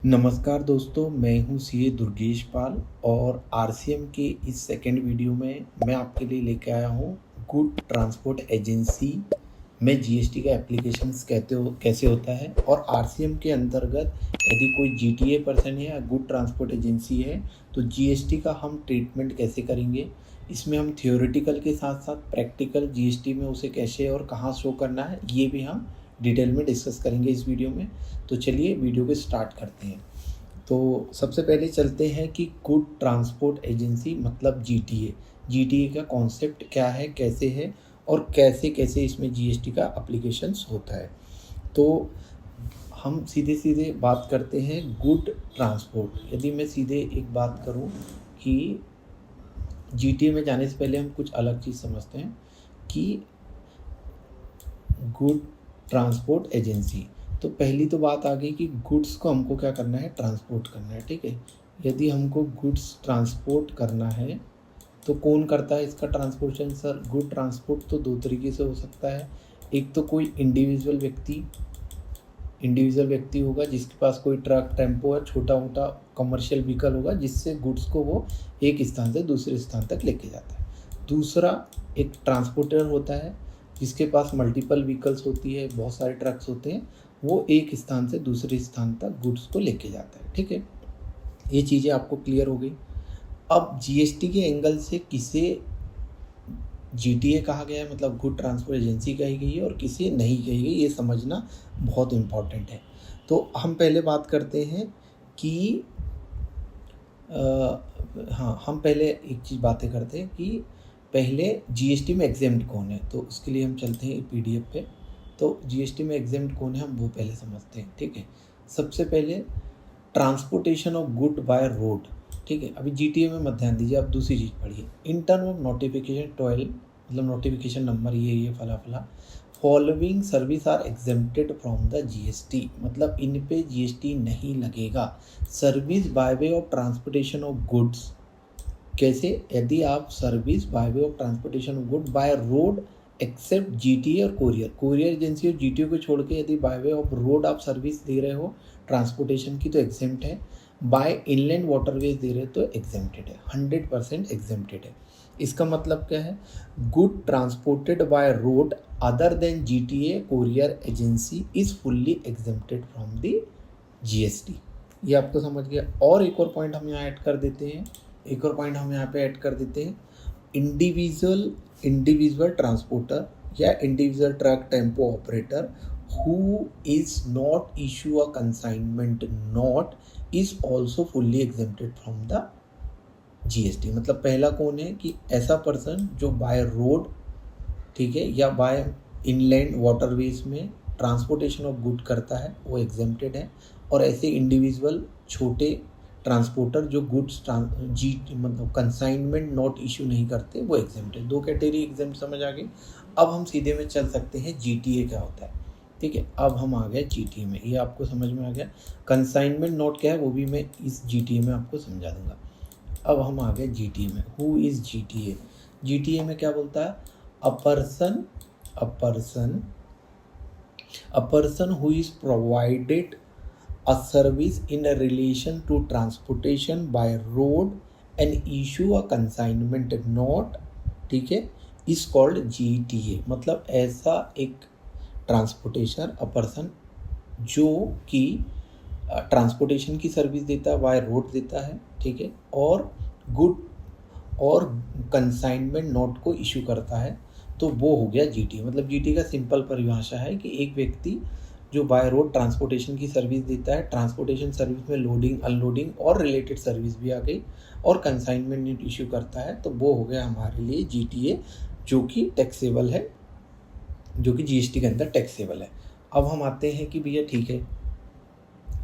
नमस्कार दोस्तों, मैं हूं सीए दुर्गेश पाल और आरसीएम के इस सेकंड वीडियो में मैं आपके लिए लेके आया हूं गुड ट्रांसपोर्ट एजेंसी में जीएसटी का एप्लीकेशंस कैसे होता है। और आरसीएम के अंतर्गत यदि कोई जीटीए पर्सन है या गुड ट्रांसपोर्ट एजेंसी है तो जीएसटी का हम ट्रीटमेंट कैसे करेंगे। इसमें हम थियोरेटिकल के साथ साथ प्रैक्टिकल जीएसटी में उसे कैसे और कहाँ शो करना है ये भी हम डिटेल में डिस्कस करेंगे इस वीडियो में। तो चलिए वीडियो को स्टार्ट करते हैं। तो सबसे पहले चलते हैं कि गुड ट्रांसपोर्ट एजेंसी मतलब जीटीए। जीटीए का कॉन्सेप्ट क्या है, कैसे है और कैसे कैसे इसमें जीएसटी का एप्लीकेशंस होता है। तो हम सीधे सीधे बात करते हैं गुड ट्रांसपोर्ट। यदि मैं सीधे एक बात करूं कि जीटीए में जाने से पहले हम कुछ अलग चीज़ समझते हैं कि गुड ट्रांसपोर्ट एजेंसी। तो पहली तो बात आ गई कि गुड्स को हमको क्या करना है, ट्रांसपोर्ट करना है। ठीक है, यदि हमको गुड्स ट्रांसपोर्ट करना है तो कौन करता है इसका ट्रांसपोर्टेशन। सर, गुड ट्रांसपोर्ट तो दो तरीके से हो सकता है। एक तो कोई इंडिविजुअल व्यक्ति होगा जिसके पास कोई ट्रक, टेम्पो या छोटा मोटा कमर्शियल व्हीकल होगा जिससे गुड्स को वो एक स्थान से दूसरे स्थान तक लेके जाता है। दूसरा एक ट्रांसपोर्टर होता है जिसके पास मल्टीपल व्हीकल्स होती है, बहुत सारे ट्रक्स होते हैं, वो एक स्थान से दूसरे स्थान तक गुड्स को लेके जाता है। ठीक है, ये चीज़ें आपको क्लियर हो गई। अब जीएसटी के एंगल से किसे जीटीए कहा गया है, मतलब गुड ट्रांसपोर्ट एजेंसी कही गई है, और किसे नहीं कही गई, ये समझना बहुत इम्पॉर्टेंट है। तो हम पहले बात करते हैं कि हम पहले एक चीज़ बातें करते हैं कि पहले जीएसटी में एग्जेम्प्ट कौन है। तो उसके लिए हम चलते हैं पीडीएफ पे। तो जीएसटी में एग्जेम्प्ट कौन है हम वो पहले समझते हैं। ठीक है, सबसे पहले transportation of good by road. ठीक है, अभी जीटीए में मत ध्यान दीजिए, आप दूसरी चीज़ पढ़िए। इन टर्म ऑफ नोटिफिकेशन 12, मतलब नोटिफिकेशन नंबर ये फला फला, following service are exempted from the GST, मतलब इन पे जीएसटी नहीं लगेगा। Service by way of transportation of goods. कैसे, यदि आप service by way of transportation of good by road except GTA और कोरियर एजेंसी और जीटीए को छोड़ के यदि बाय वे ऑफ रोड आप सर्विस दे रहे हो ट्रांसपोर्टेशन की तो एग्जेम्प्ट है। बाय इनलैंड वाटरवेज दे रहे हो तो एग्जेम्प्टेड है, 100% एग्जेम्प्टेड है। इसका मतलब क्या है, good transported by road other than GTA courier agency is fully exempted from the GST. ये आपको समझ गया। और एक और पॉइंट हम यहाँ ऐड कर देते हैं, इंडिविजुअल ट्रांसपोर्टर या individual truck tempo operator who is not issue a consignment note is also fully exempted from the GST. मतलब पहला कौन है कि ऐसा पर्सन जो बाय रोड, ठीक है, या बाय इनलैंड वाटरवेज में ट्रांसपोर्टेशन ऑफ गुड करता है वो एग्जेम्प्टेड है। और ऐसे इंडिविजुअल छोटे ट्रांसपोर्टर जो गुड्स मतलब कंसाइनमेंट नोट इशू नहीं करते वो एग्जेम्प्टेड। दो कैटेगरी एग्जेम्प्ट समझ आ गई। अब हम सीधे में चल सकते हैं जीटीए क्या होता है। ठीक है, अब हम आ गए जीटीए में, ये आपको समझ में आ गया। कंसाइनमेंट नोट क्या है वो भी मैं इस जीटीए में आपको समझा दूंगा। अब हम आ गए जीटीए में। Who is GTA. जीटीए में क्या बोलता है, a person who is provided a service in a relation to transportation by road and issue a consignment note, ठीक है, is called GTA। मतलब ऐसा एक ट्रांसपोर्टेशन अ पर्सन जो कि ट्रांसपोर्टेशन की सर्विस देता है, बाय रोड देता है, ठीक है, और गुड और कंसाइनमेंट नोट को इशू करता है, तो वो हो गया जीटी। मतलब जीटी का सिंपल परिभाषा है कि एक व्यक्ति जो बाय रोड ट्रांसपोर्टेशन की सर्विस देता है, ट्रांसपोर्टेशन सर्विस में लोडिंग अनलोडिंग और रिलेटेड सर्विस भी आ गई, और कंसाइनमेंट नोट इशू करता है, तो वो हो गया हमारे लिए जीटीए, जो कि टैक्सेबल है, जो कि जीएसटी के अंदर टैक्सेबल है। अब हम आते हैं कि भैया ठीक है,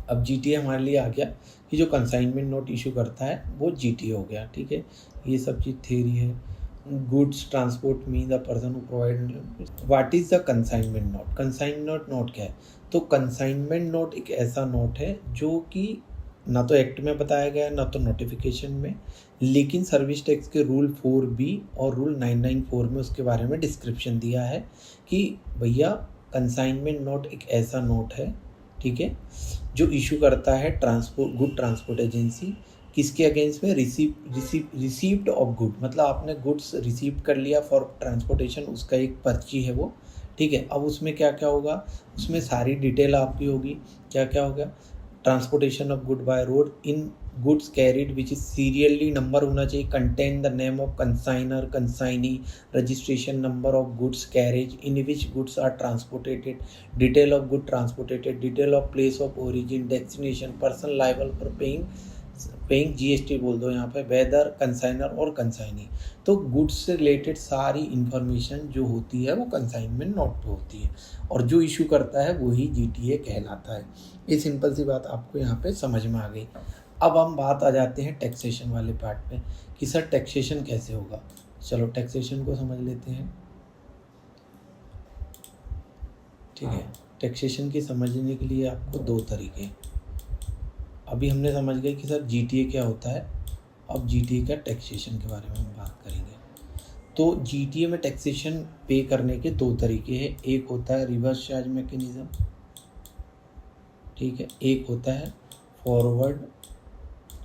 अब जीटीए हमारे लिए आ गया कि जो कंसाइनमेंट नोट इशू करता है वो जीटीए हो गया। ठीक है, ये सब चीज़ थ्योरी है। Goods transport mean the person who provide. What is the consignment note. Consignment note क्या है, तो कंसाइनमेंट नोट एक ऐसा नोट है जो कि ना तो एक्ट में बताया गया है ना तो नोटिफिकेशन में, लेकिन सर्विस टैक्स के रूल 4B और रूल 994 में उसके बारे में डिस्क्रिप्शन दिया है कि भैया कंसाइनमेंट नोट एक ऐसा नोट है, ठीक है। जो इशू करता है गुड ट्रांसपोर्ट एजेंसी, किसके अगेंस्ट में? रिसीप्ट ऑफ गुड, मतलब आपने गुड्स रिसीव कर लिया फॉर ट्रांसपोर्टेशन, उसका एक पर्ची है वो, ठीक है। अब उसमें क्या क्या होगा, उसमें सारी डिटेल आपकी होगी। क्या क्या होगा? Transportation of good by road in goods carried which is serially number होना चाहिए, contain the name of consignor consignee, registration number of goods carriage in which goods are transported, detail of good transported, detail of place of origin, destination, person liable for paying GST बोल दो यहाँ पे, whether consignor और consignee. तो goods से related सारी information जो होती है वो कंसाइनमेंट नोट पे होती है, और जो इशू करता है वही जीटीए कहलाता है। ये सिंपल सी बात आपको यहाँ पे समझ में आ गई। अब हम बात आ जाते हैं टैक्सेशन वाले पार्ट पे कि सर टैक्सेशन कैसे होगा। चलो टैक्सेशन को समझ लेते हैं, ठीक है। टैक्सेशन की समझने के लिए आपको दो तरीके, अभी हमने समझ गए कि सर जीटीए क्या होता है, अब जीटीए का टैक्सेशन के बारे में हम बात करेंगे। तो जीटीए में टैक्सेशन पे करने के दो तरीके हैं, एक होता है रिवर्स चार्ज मैकेनिज्म, ठीक है, एक होता है फॉरवर्ड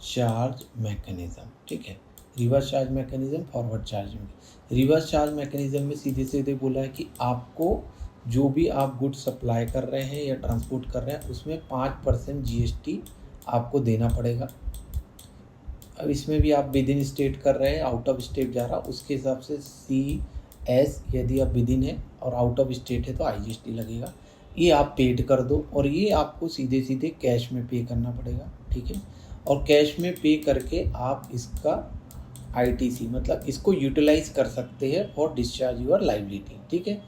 चार्ज मैकेनिज्म, ठीक है। Reverse charge mechanism, forward charge mechanism. Reverse charge mechanism में सीधे सीधे बोला है कि आपको जो भी आप गुड सप्लाई कर रहे हैं या ट्रांसपोर्ट कर रहे हैं उसमें 5% जीएसटी आपको देना पड़ेगा। अब इसमें भी आप विद इन स्टेट कर रहे हैं, आउट ऑफ स्टेट जा रहा, उसके हिसाब से CS, यदि आप विद इन है और आउट ऑफ स्टेट है तो IGST लगेगा। ये आप पेड कर दो और ये आपको सीधे सीधे कैश में पे करना पड़ेगा, ठीक है। और कैश में पे करके आप इसका ITC मतलब इसको यूटिलाइज कर सकते हैं फॉर डिस्चार्ज योर लाइबिलिटी, ठीक है।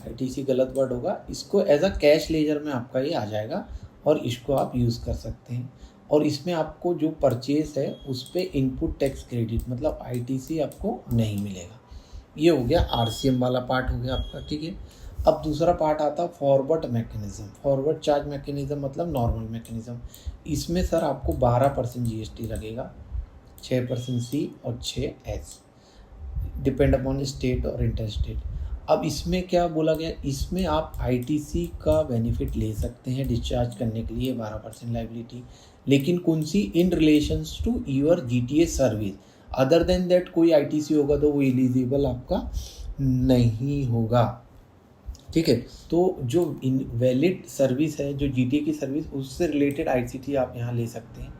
ITC गलत वर्ड होगा, इसको एज अ कैश लेजर में आपका ये आ जाएगा और इसको आप यूज़ कर सकते हैं। और इसमें आपको जो परचेस है उस पर इनपुट टैक्स क्रेडिट मतलब ITC आपको नहीं मिलेगा। ये हो गया RCM वाला पार्ट हो गया आपका, ठीक है। अब दूसरा पार्ट आता है forward mechanism. Forward charge mechanism मतलब नॉर्मल मैकेनिज्म। इसमें सर आपको 12% GST लगेगा, 6% C और 6S, डिपेंड अपॉन स्टेट और इंटर स्टेट। अब इसमें क्या बोला गया, इसमें आप ITC का बेनिफिट ले सकते हैं डिस्चार्ज करने के लिए 12% लाइबिलिटी, लेकिन कौन सी? In relations to your GTA service. Other than that कोई ITC होगा तो वो एलिजिबल आपका नहीं होगा, ठीक है। तो जो वैलिड सर्विस है, जो जीटीए की सर्विस, उससे रिलेटेड ICT आप यहाँ ले सकते हैं।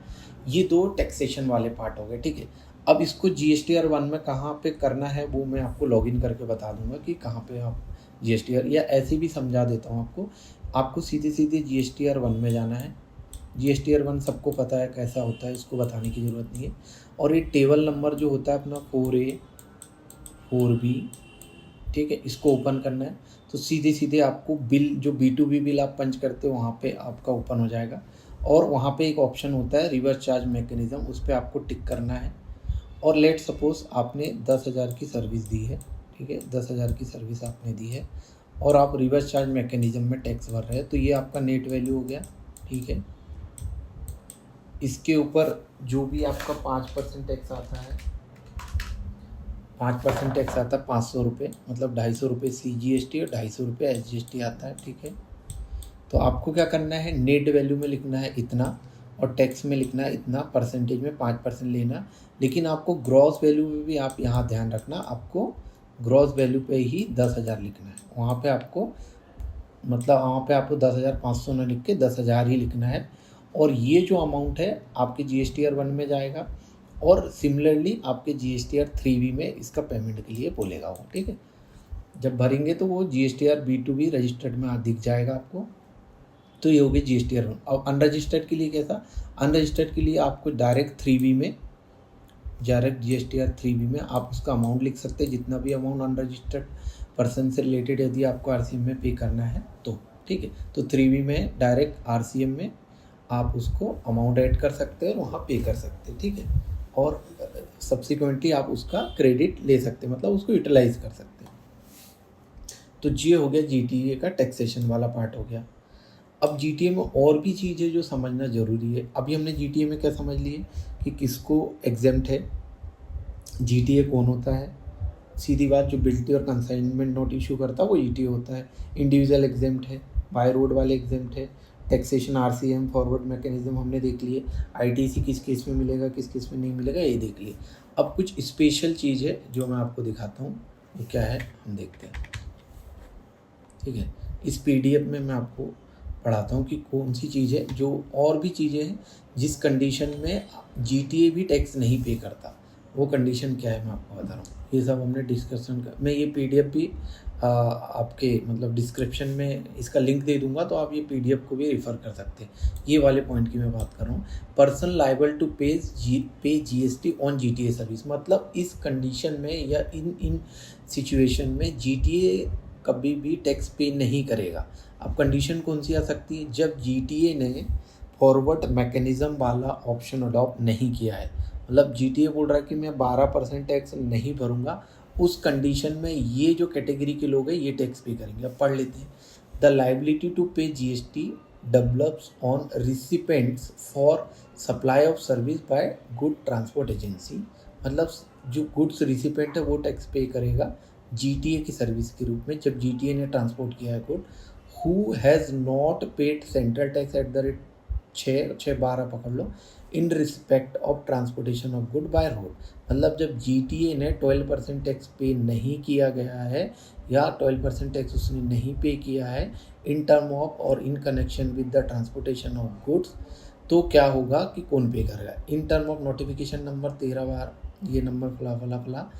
ये दो टैक्सेशन वाले पार्ट हो गए, ठीक है। अब इसको GSTR 1 में कहाँ पे करना है वो मैं आपको लॉगिन करके बता दूंगा कि कहाँ पे आप GSTR, या ऐसे भी समझा देता हूँ आपको सीधे सीधे GSTR 1 में जाना है। GSTR 1 सबको पता है कैसा होता है, इसको बताने की ज़रूरत नहीं है। और ये टेबल नंबर जो होता है अपना 4A 4B, ठीक है, इसको ओपन करना है। तो सीधे सीधे आपको बिल, जो B2B बिल आप पंच करते हो वहाँ पे आपका ओपन हो जाएगा, और वहाँ पे एक ऑप्शन होता है रिवर्स चार्ज मैकेनिज्म, उस पर आपको टिक करना है। और लेट सपोज आपने 10,000 की सर्विस दी है, ठीक है, 10,000 की सर्विस आपने दी है और आप रिवर्स चार्ज मैकेनिज्म में टैक्स भर रहे हैं, तो ये आपका नेट वैल्यू हो गया, ठीक है। इसके ऊपर जो भी आपका 5% टैक्स आता है, 5% टैक्स आता है 500 रुपये, मतलब 250 रुपये CGST और 250 रुपये SGST आता है, ठीक है। तो आपको क्या करना है, नेट वैल्यू में लिखना है इतना और टैक्स में लिखना है इतना, परसेंटेज में 5% लेना। लेकिन आपको ग्रॉस वैल्यू में भी आप यहाँ ध्यान रखना, आपको ग्रॉस वैल्यू पे ही 10,000 लिखना है। वहाँ पे आपको मतलब वहाँ पे आपको 10,500 ना लिख के 10,000 ही लिखना है। और ये जो अमाउंट है आपके GSTR 1 में जाएगा और सिमिलरली आपके GSTR 3B में इसका पेमेंट के लिए बोलेगा वो, ठीक है। जब भरेंगे तो वो GSTR B2B रजिस्टर्ड में दिख जाएगा आपको। तो ये होगी GSTR 1। और अनरजिस्टर्ड के लिए कैसा, अनरजिस्टर्ड के लिए आपको डायरेक्ट 3B में, डायरेक्ट GSTR 3B में आप उसका अमाउंट लिख सकते हैं, जितना भी अमाउंट अनरजिस्टर्ड पर्सन से रिलेटेड यदि आपको RCM में पे करना है तो, ठीक है। तो 3B में डायरेक्ट RCM में आप उसको अमाउंट ऐड कर सकते हैं और वहाँ पे कर सकते हैं, ठीक है। और सब्सिक्वेंटली आप उसका क्रेडिट ले सकते हैं, मतलब उसको यूटिलाइज कर सकते हैं। तो ये हो गया GTA का टैक्सेशन वाला पार्ट हो गया। अब GTA में और भी चीज़ें जो समझना ज़रूरी है। अभी हमने GTA में क्या समझ लिए कि किसको एग्जेम्प्ट है, GTA कौन होता है, सीधी बात, जो बिल्टी और कंसाइनमेंट नोट इशू करता है वो GTA होता है। इंडिविजुअल एग्जेम्प्ट है, बाय रोड वाले एग्जेम्प्ट है, टैक्सेशन आरसीएम फॉरवर्ड मैकेनिज्म हमने देख लिए, आईटीसी किस केस में मिलेगा किस केस में नहीं मिलेगा ये देख लिए। अब कुछ स्पेशल चीज़ है जो मैं आपको दिखाता हूँ, वो क्या है हम देखते हैं। ठीक है, इस पीडीएफ में मैं आपको पढ़ाता हूँ कि कौन सी चीज़ है जो और भी चीज़ें हैं जिस कंडीशन में जीटीए भी टैक्स नहीं पे करता, वो कंडीशन क्या है मैं आपको बता रहा हूँ। ये सब हमने डिस्कशन कर, मैं ये पीडीएफ भी आपके मतलब डिस्क्रिप्शन में इसका लिंक दे दूंगा, तो आप ये पीडीएफ को भी रेफ़र कर सकते हैं। ये वाले पॉइंट की मैं बात कर रहा हूँ। Person liable to pay GST on GTA service, मतलब इस कंडीशन में या इन सिचुएशन में जीटीए कभी भी टैक्स पे नहीं करेगा। अब कंडीशन कौन सी आ सकती है, जब जीटीए ने फॉरवर्ड मैकेनिज्म वाला ऑप्शन अडॉप्ट नहीं किया है, मतलब जीटीए बोल रहा है कि मैं 12% टैक्स नहीं भरूंगा, उस कंडीशन में ये जो कैटेगरी के लोग हैं ये टैक्स पे करेंगे। अब पढ़ लेते हैं। The liability to pay GST develops on recipients for supply of service by good transport agency, मतलब जो गुड्स रिसिपेंट है वो टैक्स पे करेगा जीटीए की सर्विस के रूप में, जब जीटीए ने ट्रांसपोर्ट किया है good. Who has not paid central tax at the rate 6/12 पकड़ लो in respect of transportation of good by road, मतलब जब जीटीए ने 12% टैक्स पे नहीं किया गया है या 12% टैक्स उसने नहीं पे किया है इन टर्म ऑफ और in connection with the transportation of goods, तो क्या होगा कि कौन पे करेगा। इन टर्म ऑफ नोटिफिकेशन नंबर 13 बार ये नंबर फला फला फला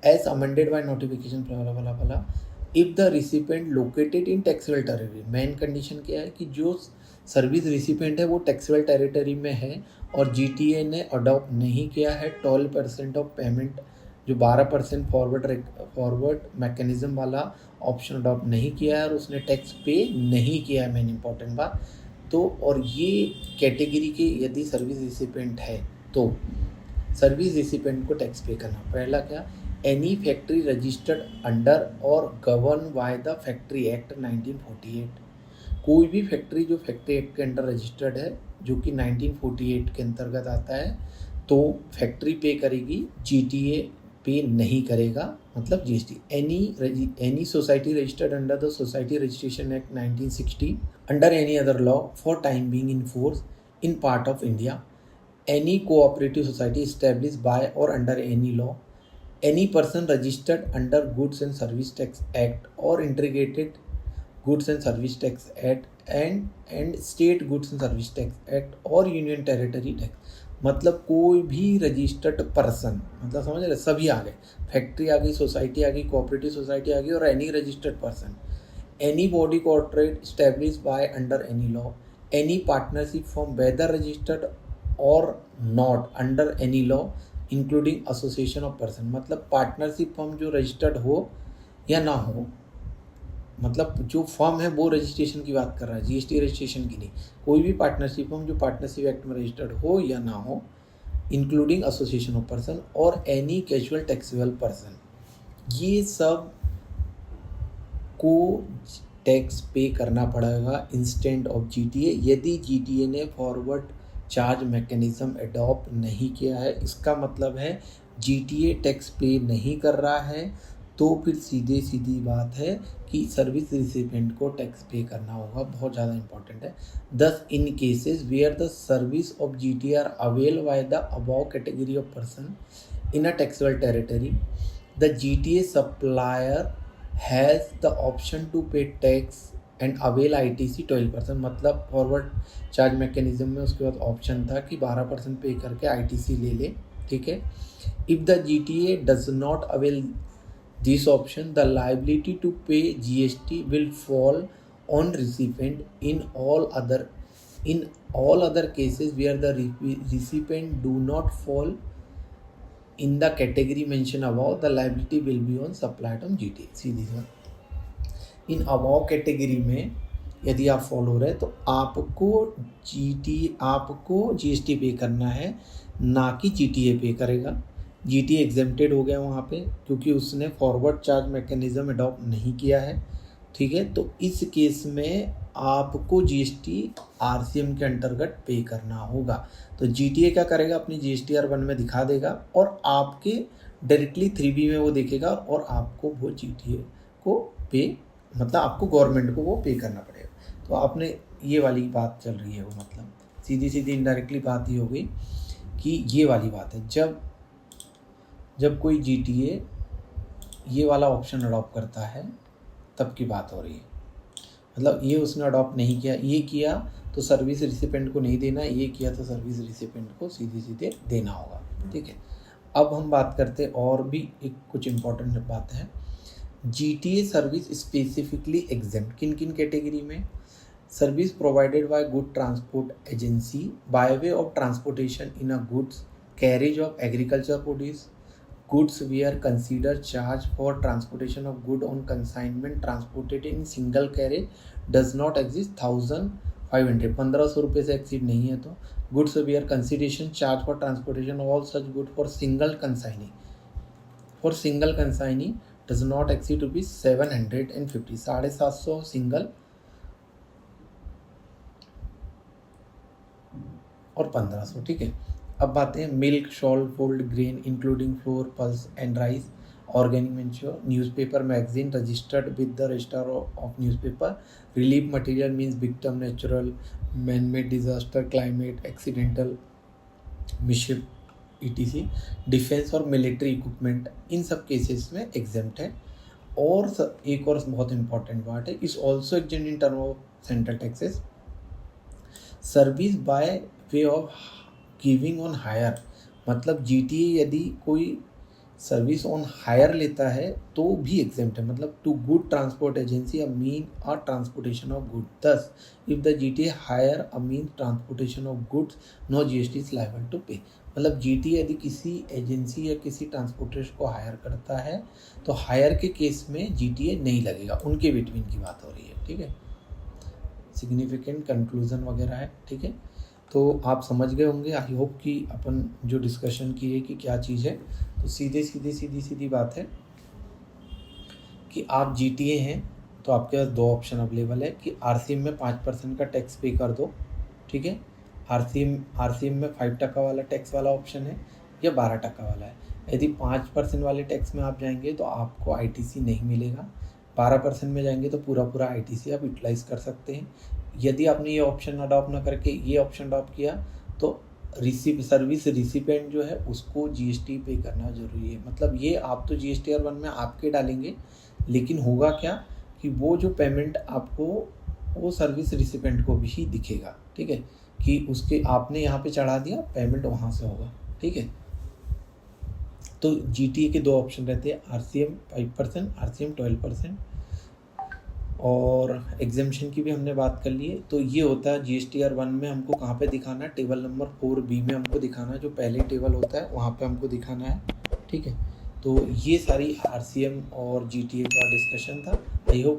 एज अमेंडेड बाय नोटिफिकेशन फला फला फला if the recipient located in taxable territory. Main condition क्या है कि जो सर्विस रिसिपेंट है वो टैक्सेबल टेरिटरी में है और जीटीए ने अडॉप्ट नहीं किया है 12% ऑफ पेमेंट, जो 12% फॉरवर्ड मैकेनिज्म वाला ऑप्शन अडॉप्ट नहीं किया है और उसने टैक्स पे नहीं किया है, मेन इंपॉर्टेंट बात। तो और ये कैटेगरी के यदि सर्विस रिसिपेंट है तो सर्विस रिसिपेंट को टैक्स पे करना। पहला क्या, एनी फैक्ट्री रजिस्टर्ड अंडर और govern by the factory act 1948, कोई भी फैक्ट्री जो फैक्ट्री एक्ट के अंडर रजिस्टर्ड है जो कि 1948 के अंतर्गत आता है, तो फैक्ट्री पे करेगी, जीटीए पे नहीं करेगा, मतलब GST. Any society registered under the society registration act 1960 under any other law for time being in force in part of India, any cooperative society established by or under any law, any person registered under Goods and Service Tax Act or Integrated Goods and Service Tax Act and State Goods and Service Tax Act और Union Territory Tax, मतलब कोई भी registered person, मतलब समझ रहे, सभी आ गए, factory आ गई, सोसाइटी आ गई, कोऑपरेटिव सोसाइटी आ गई और any registered person, any body corporate established by under any law, any partnership from whether registered और not under any law including association of person, मतलब पार्टनरशिप फर्म जो रजिस्टर्ड हो या ना हो, मतलब जो फर्म है वो रजिस्ट्रेशन की बात कर रहा है, जीएसटी रजिस्ट्रेशन की नहीं, कोई भी पार्टनरशिप फर्म जो पार्टनरशिप एक्ट में रजिस्टर्ड हो या ना हो इंक्लूडिंग एसोसिएशन ऑफ पर्सन और एनी कैजुअल टैक्सेबल पर्सन, ये सब को टैक्स पे करना पड़ेगा इंस्टेंट ऑफ जीटीए यदि जीटीए ने फॉरवर्ड चार्ज मैकेनिज्म अडॉप्ट नहीं किया है। इसका मतलब है जीटीए टैक्स पे नहीं कर रहा है, तो फिर सीधी बात है कि सर्विस रिसिपेंट को टैक्स पे करना होगा, बहुत ज़्यादा इंपॉर्टेंट है। This in cases where the service of GTA are avail by the above category of person in a taxable territory, the GTA supplier has the option to pay tax and avail ITC 12%, मतलब forward charge mechanism में उसके बाद option था कि 12% पे करके ITC ले ले, ठीक है। If the GTA does not avail this option the liability to pay GST will fall on recipient in all other cases where the recipient do not fall in the category mention above the liability will be on supplied on GTA. सीधी बात, in above category में यदि आप follow रहे तो आपको GST पे करना है, ना कि जीटीए पे करेगा। जीटीए एग्जेम्प्टेड हो गया वहाँ पे क्योंकि उसने फॉरवर्ड चार्ज मैकेनिज्म अडॉप्ट नहीं किया है, ठीक है। तो इस केस में आपको जीएसटी आरसीएम के अंतर्गत पे करना होगा। तो जीटीए क्या करेगा, अपनी जीएसटीआर1 में दिखा देगा और आपके डायरेक्टली 3B में वो देखेगा और आपको वो जीटीए को पे, मतलब आपको गवर्नमेंट को वो पे करना पड़ेगा। तो आपने ये वाली बात चल रही है वो, मतलब सीधी सीधी इनडायरेक्टली बात ये हो गई कि ये वाली बात है, जब कोई GTA ये वाला ऑप्शन अडॉप्ट करता है तब की बात हो रही है। मतलब ये उसने अडॉप्ट नहीं किया, ये किया तो सर्विस रिसिपेंट को नहीं देना, ये किया तो सर्विस रिसिपेंट को सीधे सीधे देना होगा, ठीक है। अब हम बात करते हैं और भी एक कुछ इंपॉर्टेंट बात है। GTA सर्विस स्पेसिफिकली एग्जेम्प्ट किन किन कैटेगरी में? Service provided by good transport agency bye way of transportation in a goods carriage of agriculture produce, goods were considered charge for transportation of good on consignment transported in single carriage does not exist 1500 रुपये से exceed नहीं है तो goods were consideration charge for transportation of all such good for single consignee does not exceed rupees 750 750 single और 1500, ठीक है। अब बातें हैं milk, salt, fold grain including flour, pulse and rice, organic manure, newspaper magazine registered with the register of newspaper, relief material means victim natural man made disaster, climate accidental misship etc, defence और military equipment, इन सब cases में exempt है। और एक और बहुत important बात है, is also exempt in term of central taxes. Service by way of giving on hire, मतलब GTA यदि कोई सर्विस ऑन हायर लेता है तो भी एग्जेम्प्ट है, मतलब to good transport agency I mean और transportation of good. Thus if the GTA hire I mean transportation of goods no GST is liable to pay, मतलब GTA यदि किसी एजेंसी या किसी ट्रांसपोर्टर को हायर करता है तो हायर के केस में GTA नहीं लगेगा, उनके बिटवीन की बात हो रही है, ठीक है। सिग्निफिकेंट कंक्लूजन वगैरह है, ठीक है। तो आप समझ गए होंगे, आई होप कि अपन जो डिस्कशन की है कि क्या चीज़ है। तो सीधी बात है कि आप GTA हैं तो आपके पास दो ऑप्शन अवेलेबल है कि RCM में 5% का टैक्स पे कर दो, ठीक है। RCM में 5% वाला टैक्स वाला ऑप्शन है या 12% वाला है। यदि 5% वाले टैक्स में आप जाएंगे तो आपको ITC नहीं मिलेगा, 12% में जाएंगे तो पूरा ITC आप यूटिलाइज़ कर सकते हैं। यदि आपने ये ऑप्शन अडॉप्ट ना करके ये ऑप्शन अडॉप्ट किया तो सर्विस रिसिपेंट जो है उसको GST पे करना ज़रूरी है। मतलब ये आप तो GSTR 1 में आपके डालेंगे, लेकिन होगा क्या कि वो जो पेमेंट आपको वो सर्विस रिसिपेंट को भी दिखेगा, ठीक है, कि उसके आपने यहाँ पे चढ़ा दिया, पेमेंट वहाँ से होगा, ठीक है। तो GTA के दो ऑप्शन रहते हैं, RCM 5%, RCM 12%, और एग्जेम्पशन की भी हमने बात कर ली है। तो ये होता है GSTR 1 में हमको कहाँ पे दिखाना है, टेबल नंबर 4B में हमको दिखाना है, जो पहले टेबल होता है वहाँ पे हमको दिखाना है, ठीक है। तो ये सारी RCM और GTA का डिस्कशन था। I hope